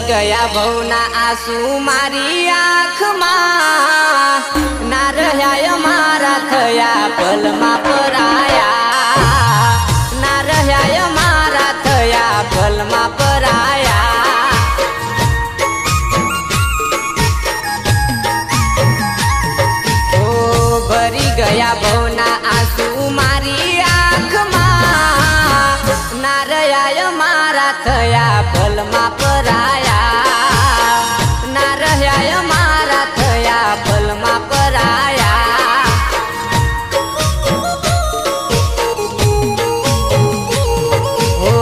ગયા ભવના આંસુ મારી આંખમાં, ના રહ્યા મારા થયા પલમાં પરાયા, ના રહ્યા મારા થયા પલમાં પરાયા। ઓ ભરી ગયા ભવના આંસુ મારી આંખમાં, ના રહ્યા મારા થયા પલમાં પરાયા, ના રહ્યા મારા થયા પલમાં પરાયા। ઓ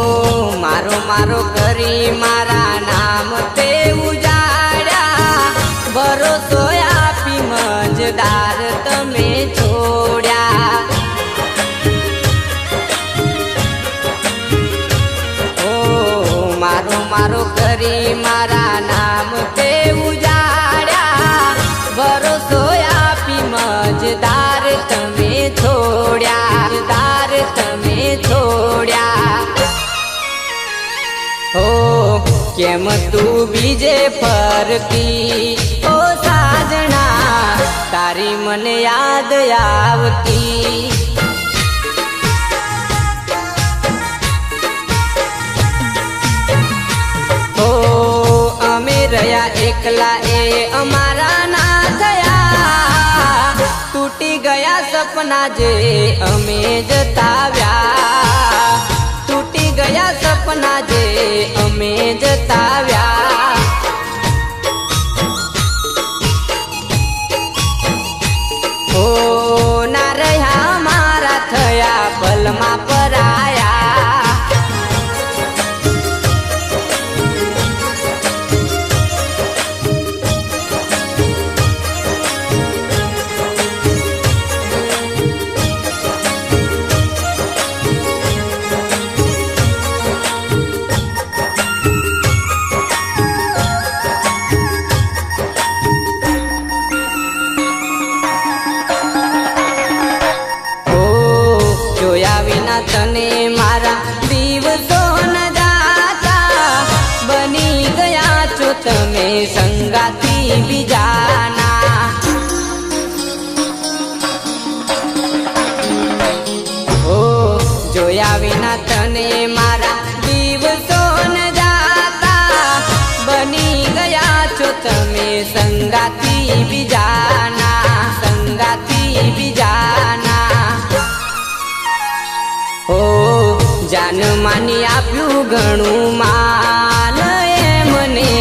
મારો મારો કરી મારા નામ તે ઉજાડ્યા, ભરોસો આપી મજદાર તમે છોડ્યા। મારો મારો કરી મારા નામ તે ઉજાડ્યા, ભરોસો આપી મજદાર તમે છોડ્યા, મજદાર તમે છોડ્યા। હો કેમ તું બીજે ફરતી ઓ સાજણા, તારી મને યાદ આવતી। રહ્યા એકલા એ અમારા ના થયા, તૂટી ગયા સપના જે અમે જતાવ્યા, તૂટી ગયા સપના જે અમે જતાવ્યા। ઓ ના રહ્યા મારા થયા પલમાં પરાયા। તને મારા દિવસો ન જાતા, બની ગયા છો તમે સંગાથી બીજાના। ઓ જોયા વિના તને મારા દિવસો ન જાતા, બની ગયા છો તમે સંગાથી બીજાના, સંગાથી બીજાના। ઓ જાન માની આપ્યું ઘણું માન મને,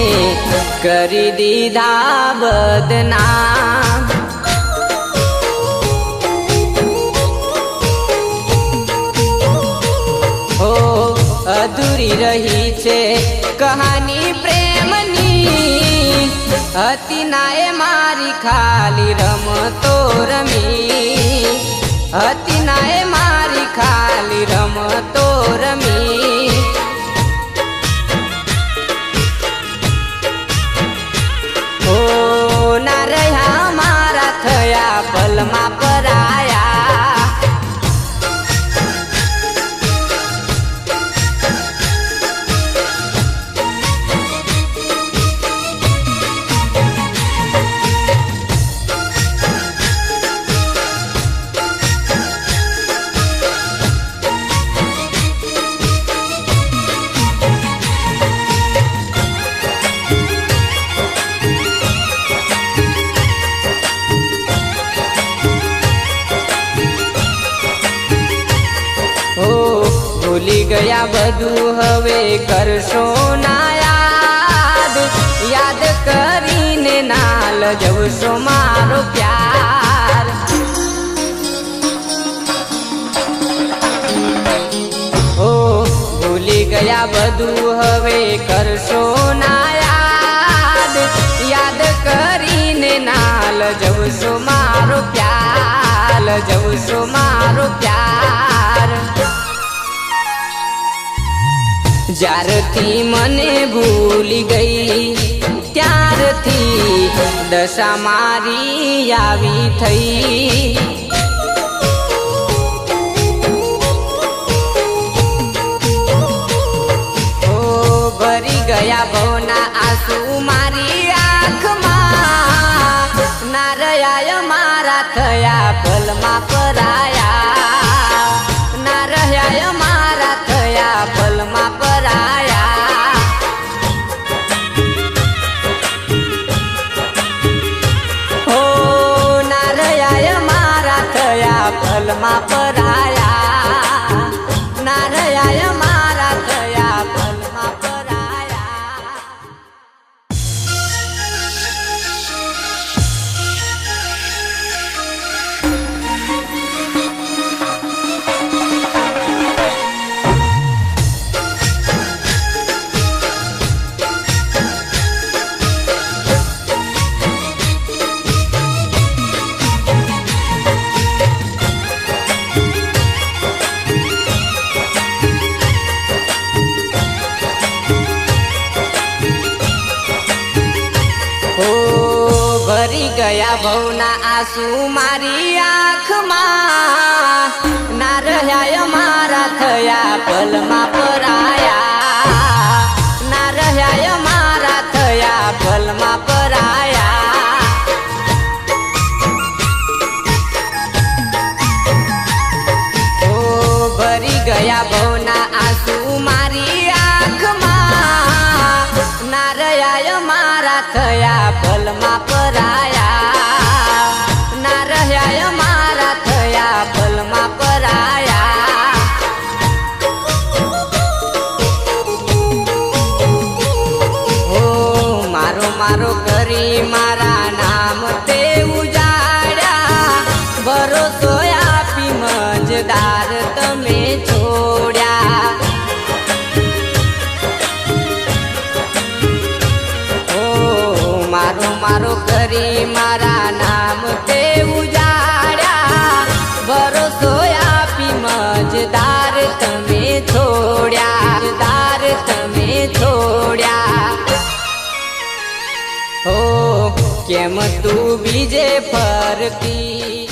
કરી દીધા બદનામ। ઓ અધૂરી રહી છે કહાની પ્રેમની, હતી ના એ મારી ખાલી રમતો રમી, હતી ના એ મારી ખાલી રમતો રમી। ઓ ના રહ્યા મારા થયા પલમાં પરાયા। ભૂલી ગયા બધું હવે કરશો ના યાદ, યાદ કરીને ના લજવશો મારો પ્યાર। ઓ ભૂલી ગયા બધું હવે કરશો ના યાદ, યાદ કરીને ના લજવશો મારો પ્યાર, લજવશો મારો પ્યાર। જ્યારથી મને ભૂલી ગઈ ત્યારથી દશા મારી આવી થઈ। ઓ ભરી ગયા ભવના आंसू मारी आँखમાં ના રહ્યા મારા થયા પલમાં પરાયા ના રહ્યા મારા થયા પલમાં પરાયા હો ના રહ્યા મારા થયા પલમાં પરાયા ના રહ્યા મારા થયા પલમાં પરાયા ભરી ગયા ભવના આંસુ મારી આંખમાં ના રહ્યા મારા થયા પલમાં પરાયા ના રહ્યા મારા થયા પલમાં પરાયા ઓ ભરી ગયા ભવના આંસુ મારી આંખમાં ના રહ્યા મારા થયા પલમાં પરાયા ના રહ્યા મારા થયા પલમાં પરાયા હો મારો મારો કરી મારા નામ તે ઉજાડ્યા ભરોસો આપી મજદાર તમે છોડ્યા મારો મારો કરી મારા નામ તે ઉજાડ્યા ભરોસો આપી મજદાર તમે છોડ્યા મજદાર તમે છોડ્યા હો કેમ તું બીજે ફરતી